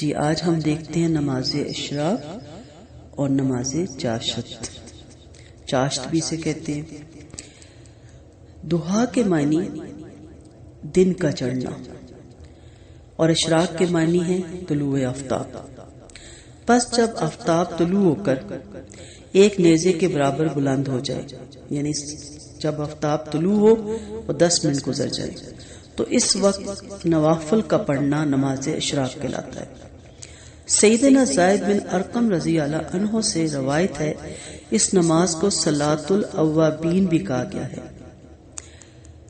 جی آج ہم دیکھتے ہیں نماز اشراق اور نماز چاشت. چاشت بھی اسے کہتے ہیں. دہا کے معنی دن کا چڑھنا اور اشراق کے معنی ہے طلوع آفتاب. پس جب آفتاب طلوع ہو کر ایک نیزے کے برابر بلند ہو جائے، یعنی جب آفتاب طلوع ہو اور 10 منٹ گزر جائے، تو اس وقت نوافل کا پڑھنا نماز اشراق کہلاتا ہے. سیدنا زید بن ارقم رضی اللہ عنہ سے روایت ہے، اس نماز کو صلاۃ الاوابین بھی کہا گیا ہے.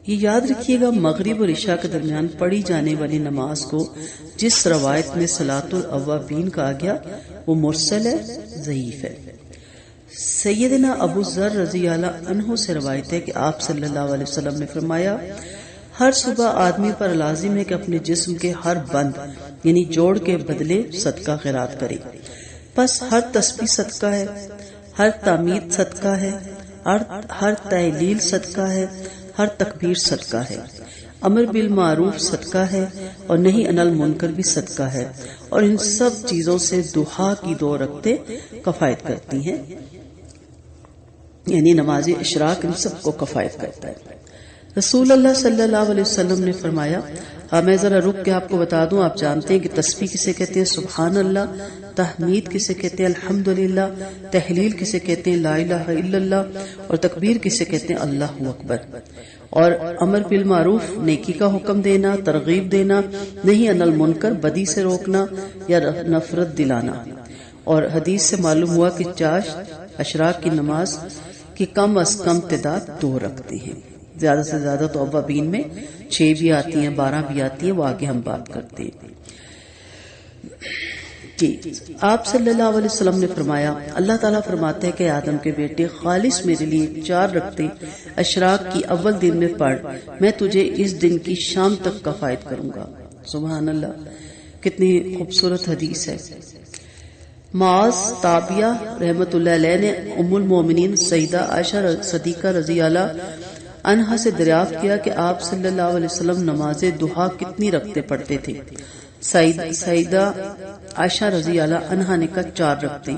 یہ یاد رکھیے گا، مغرب اور عشاء کے درمیان پڑھی جانے والی نماز کو جس روایت میں صلاۃ الاوابین کہا گیا وہ مرسل ہے، ضعیف ہے. سیدنا ابو ذر رضی اللہ عنہ سے روایت ہے کہ آپ صلی اللہ علیہ وسلم نے فرمایا، ہر صبح آدمی پر لازم ہے کہ اپنے جسم کے ہر بند یعنی جوڑ کے بدلے صدقہ خیرات کرے. پس ہر تسبیح صدقہ ہے، ہر تحمید صدقہ ہے، ہر تہلیل صدقہ ہے، ہر تکبیر صدقہ ہے، امر بالمعروف صدقہ ہے اور نہی عن المنکر بھی صدقہ ہے. اور ان سب چیزوں سے دہا کی 2 رکعتیں کفایت کرتی ہیں، یعنی نماز اشراق ان سب کو کفایت کرتا ہے. رسول اللہ صلی اللہ علیہ وسلم نے فرمایا، میں ذرا رک کے آپ کو بتا دوں، آپ جانتے ہیں کہ تسبیح کسے کہتے ہیں؟ سبحان اللہ. تحمید کسے کہتے ہیں؟ الحمدللہ. تحلیل کسے کہتے ہیں؟ لا الہ الا اللہ. اور تکبیر کسے کہتے ہیں؟ اللہ اکبر. اور امر بالمعروف نیکی کا حکم دینا، ترغیب دینا، نہی عن المنکر بدی سے روکنا یا نفرت دلانا. اور حدیث سے معلوم ہوا کہ چاشت اشراق کی نماز کی کم از کم تعداد 2 رکھتے ہیں. زیادہ سے زیادہ تو اوابین میں 6 بھی آتی ہیں، 12 بھی آتی ہیں، وہ آگے ہم بات کرتے ہیں. جی آپ صلی اللہ علیہ وسلم نے فرمایا، اللہ تعالیٰ فرماتے ہیں کہ آدم کے بیٹے، خالص میرے لیے 4 رکعتیں اشراق کی اول دن میں پڑھ، میں تجھے اس دن کی شام تک کفایت کروں گا. سبحان اللہ، کتنی خوبصورت حدیث ہے. معاذ تابعہ رحمت اللہ علیہ نے ام المومنین سیدہ عائشہ صدیقہ رضی اللہ عنہا سے دریافت کیا کہ آپ صلی اللہ علیہ وسلم نماز دہا کتنی رکعتیں پڑھتے تھے؟ سیدہ عائشہ رضی اللہ عنہا نے کہا 4 رکعتیں،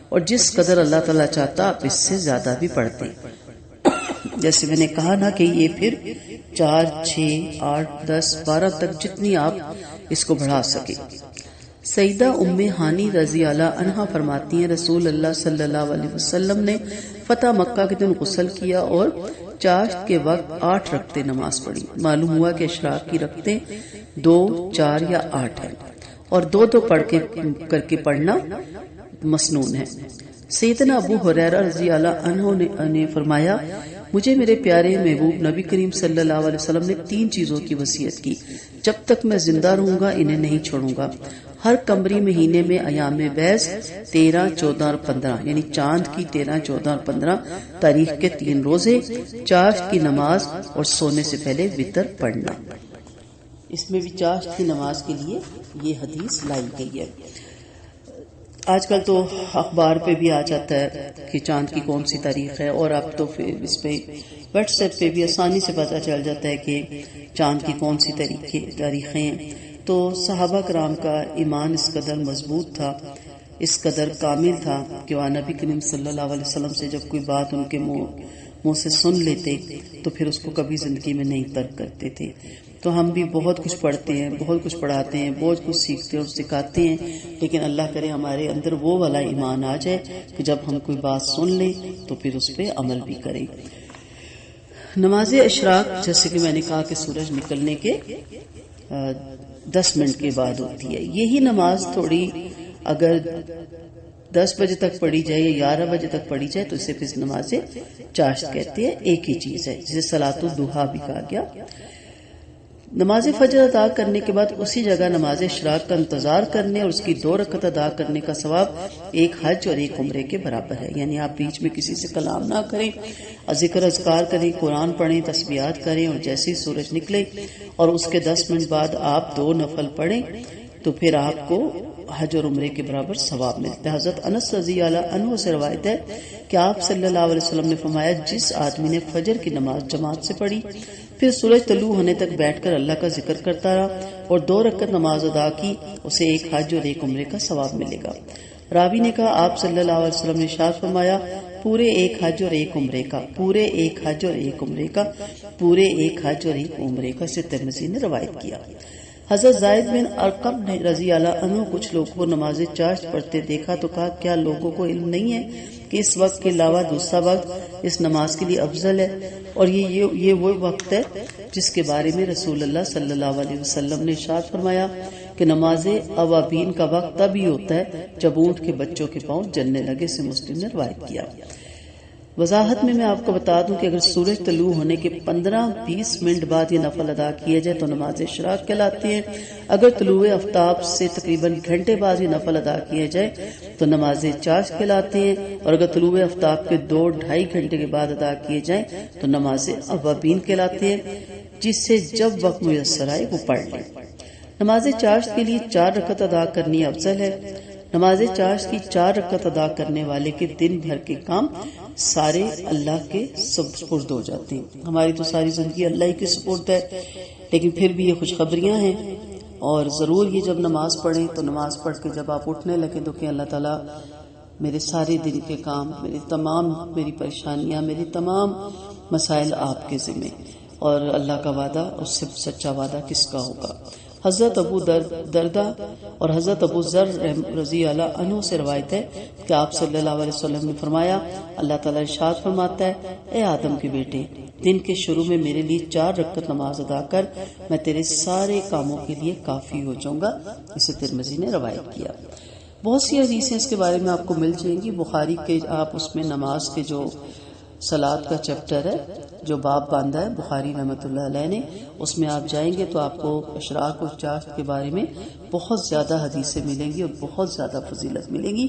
اور جس قدر اللہ تعالیٰ چاہتا آپ اس سے زیادہ بھی پڑھتے. جیسے میں نے کہا نا کہ یہ پھر 4 6 8 10 12 تک جتنی آپ اس کو بڑھا سکے. سیدہ ام ہانی رضی اللہ عنہا فرماتی ہیں، رسول اللہ صلی اللہ علیہ وسلم نے فتح مکہ کے دن غسل کیا اور چاشت کے وقت 8 رکعتیں نماز پڑھی. معلوم ہوا کہ اشراق کی رکعتیں 2 4 یا 8 ہیں، اور 2 پڑھ کر کے پڑھنا مسنون ہے. سیدنا ابو ہریرہ رضی اللہ عنہ نے فرمایا، مجھے میرے پیارے محبوب نبی کریم صلی اللہ علیہ وسلم نے 3 چیزوں کی وصیت کی، جب تک میں زندہ رہوں گا انہیں نہیں چھوڑوں گا. ہر قمری مہینے میں ایام بیض 13 14 اور 15 یعنی چاند کی 13 14 اور 15 تاریخ کے 3 روزے، چاشت کی نماز اور سونے سے پہلے وتر پڑھنا. اس میں بھی چاشت کی نماز کے لیے یہ حدیث لائی گئی ہے. آج کل تو اخبار پہ بھی آ جاتا ہے کہ چاند کی کون سی تاریخ ہے، اور اب تو اس پہ واٹس ایپ پہ بھی آسانی سے پتہ چل جاتا ہے کہ چاند کی کون سی تاریخیں ہیں. تو صحابہ کرام کا ایمان اس قدر مضبوط تھا، اس قدر کامل تھا کہ وہ نبی کریم صلی اللہ علیہ وسلم سے جب کوئی بات ان کے منہ سے سن لیتے تو پھر اس کو کبھی زندگی میں نہیں ترک کرتے تھے. تو ہم بھی بہت کچھ پڑھتے ہیں، بہت کچھ پڑھاتے ہیں، بہت کچھ سیکھتے اور سکھاتے ہیں، لیکن اللہ کرے ہمارے اندر وہ والا ایمان آ جائے کہ جب ہم کوئی بات سن لیں تو پھر اس پہ عمل بھی کریں. نماز اشراق جیسے کہ میں نے کہا کہ سورج نکلنے کے 10 منٹ کے بعد ہوتی ہے. یہی نماز تھوڑی اگر 10 بجے تک پڑھی جائے یا 11 بجے تک پڑھی جائے تو اسے پھر نماز چاشت کہتے ہیں. ایک ہی چیز ہے جسے صلاۃ الضحیٰ بھی کہا گیا. نماز فجر ادا کرنے کے بعد اسی جگہ نماز اشراق کا انتظار کرنے اور اس کی 2 رکعت ادا کرنے کا ثواب ایک حج اور ایک عمرے کے برابر ہے. یعنی آپ بیچ میں کسی سے کلام نہ کریں، ذکر اذکار کریں، قرآن پڑھیں، تسبیحات کریں، اور جیسے ہی سورج نکلے اور اس کے 10 منٹ بعد آپ 2 نفل پڑھیں تو پھر آپ کو حج اور عمرے کے برابر ثواب ملتا ہے. حضرت انس رضی اللہ عنہ سے روایت ہے کہ آپ صلی اللہ علیہ وسلم نے فرمایا، جس آدمی نے فجر کی نماز جماعت سے پڑھی پھر سورج طلوع ہونے تک بیٹھ کر اللہ کا ذکر کرتا رہا اور 2 رکعت نماز ادا کی، اسے 1 حج اور 1 عمرے کا ثواب ملے گا۔ راوی نے کہا آپ صلی اللہ علیہ وسلم نے ارشاد فرمایا پورے 1 حج اور 1 عمرے کا، پورے 1 حج اور 1 عمرے کا، پورے 1 حج اور 1 عمرے کا، سے ترمذی نے روایت کیا۔ حضرت زید بن ارقم رضی اللہ عنہ کچھ لوگوں کو نماز چاشت پڑھتے دیکھا تو کہا کیا لوگوں کو علم نہیں ہے کہ اس وقت کے علاوہ دوسرا وقت اس نماز کے لیے افضل ہے، اور یہ وہ وقت ہے جس کے بارے میں رسول اللہ صلی اللہ علیہ وسلم نے ارشاد فرمایا کہ نماز اوابین کا وقت تب ہی ہوتا ہے جب اونٹ کے بچوں کے پاؤں جلنے لگے، سے مسلم نے روایت کیا۔ وضاحت میں آپ کو بتا دوں کہ اگر سورج طلوع ہونے کے 15-20 منٹ بعد یہ نفل ادا کیے جائے تو نماز اشراق کہلاتی ہے۔ اگر طلوع آفتاب سے تقریباً گھنٹے بعد یہ نفل ادا کیے جائے تو نماز چاشت کہلاتے ہیں، اور اگر طلوع آفتاب کے 2-2.5 گھنٹے کے بعد ادا کیے جائیں تو نماز اوابین کہلاتے ہیں، جس سے جب وقت میسر آئے وہ پڑھ لیں۔ نماز چاشت کے لیے 4 رکعت ادا کرنی افضل ہے۔ نماز چاشت کی 4 رکعت ادا کرنے والے کے دن بھر کے کام سارے اللہ کے سپرد ہو جاتے ہیں۔ ہماری تو ساری زندگی اللہ ہی کے سپرد ہے، لیکن پھر بھی یہ خوشخبریاں ہیں، اور ضرور یہ جب نماز پڑھیں تو نماز پڑھ کے جب آپ اٹھنے لگیں تو کہ اللہ تعالیٰ میرے سارے دن کے کام، میری پریشانیاں، میری تمام مسائل آپ کے ذمہ، اور اللہ کا وعدہ اس سے سچا وعدہ کس کا ہوگا۔ حضرت ابو دردہ اور حضرت ابو ذر رضی اللہ عنہ سے روایت ہے کہ آپ صلی اللہ علیہ وسلم نے فرمایا اللہ تعالیٰ ارشاد فرماتا ہے اے آدم کے بیٹے، دن کے شروع میں میرے لیے 4 رکعت نماز ادا کر، میں تیرے سارے کاموں کے لیے کافی ہو جاؤں گا، اسے ترمذی نے روایت کیا۔ بہت سی حدیثیں اس کے بارے میں آپ کو مل جائیں گی، بخاری کے آپ اس میں نماز کے جو صلاۃ کا چیپٹر ہے، جو باب باندھا ہے بخاری رحمۃ اللہ علیہ نے، اس میں آپ جائیں گے تو آپ کو اشراق اور چاشت کے بارے میں بہت زیادہ حدیثیں ملیں گی اور بہت زیادہ فضیلت ملیں گی۔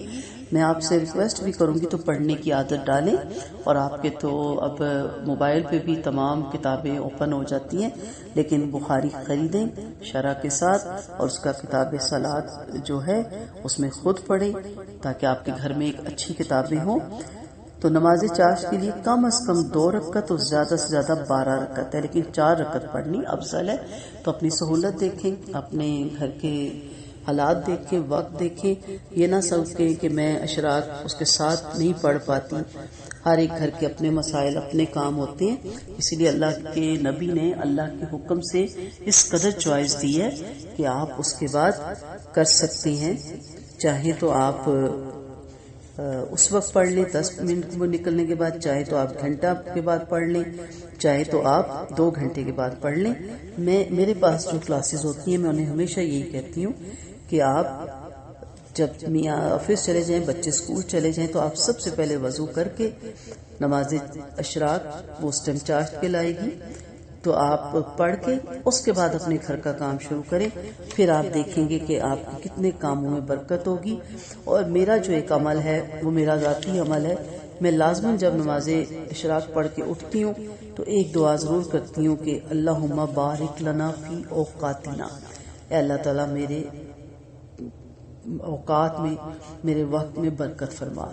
میں آپ سے ریکویسٹ بھی کروں گی تو پڑھنے کی عادت ڈالیں، اور آپ کے تو اب موبائل پہ بھی تمام کتابیں اوپن ہو جاتی ہیں، لیکن بخاری خریدیں شرح کے ساتھ، اور اس کا کتاب صلاۃ جو ہے اس میں خود پڑھیں تاکہ آپ کے گھر میں ایک اچھی کتابیں ہوں۔ تو نماز چاشت کے لیے کم از کم 2 رکعت اور زیادہ سے زیادہ 12 رکعت ہے، لیکن 4 رکعت پڑھنی افضل ہے۔ تو اپنی سہولت دیکھیں، اپنے گھر کے حالات دیکھیں، وقت دیکھیں، یہ نہ سمجھیں کہ میں اشراق اس کے ساتھ نہیں پڑھ پاتی۔ ہر ایک گھر کے اپنے مسائل، اپنے کام ہوتے ہیں، اسی لیے اللہ کے نبی نے اللہ کے حکم سے اس قدر چوائس دی ہے کہ آپ اس کے بعد کر سکتے ہیں، چاہے تو آپ اس وقت پڑھ لیں 10 منٹ وہ نکلنے کے بعد، چاہے تو آپ گھنٹہ کے بعد پڑھ لیں، چاہے تو آپ 2 گھنٹے کے بعد پڑھ لیں۔ میرے پاس جو کلاسز ہوتی ہیں میں انہیں ہمیشہ یہی کہتی ہوں کہ آپ جب میاں آفس چلے جائیں، بچے اسکول چلے جائیں، تو آپ سب سے پہلے وضو کر کے نماز اشراق وہ اس ٹائم چاشت لائے گی تو آپ پڑھ کے اس کے بعد اپنے گھر کا کام شروع کریں، پھر آپ دیکھیں گے کہ آپ کے کتنے کاموں میں برکت ہوگی۔ اور میرا جو ایک عمل ہے وہ میرا ذاتی عمل ہے، میں لازماً جب نماز اشراق پڑھ کے اٹھتی ہوں تو ایک دعا ضرور کرتی ہوں کہ اللہم بارک لنا فی اوقاتنا، اے اللہ تعالیٰ میرے اوقات میں، میرے وقت میں برکت فرما۔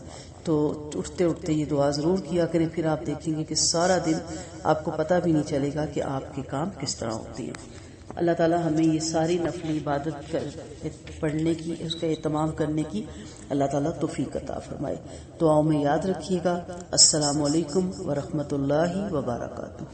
تو اٹھتے اٹھتے یہ دعا ضرور کیا کریں، پھر آپ دیکھیں گے کہ سارا دن آپ کو پتہ بھی نہیں چلے گا کہ آپ کے کام کس طرح ہوتے ہیں۔ اللہ تعالیٰ ہمیں یہ ساری نفلی عبادت پڑھنے کی، اس کا اہتمام کرنے کی اللہ تعالیٰ توفیق عطا فرمائے۔ دعاؤں میں یاد رکھیے گا۔ السلام علیکم ورحمۃ اللہ وبرکاتہ۔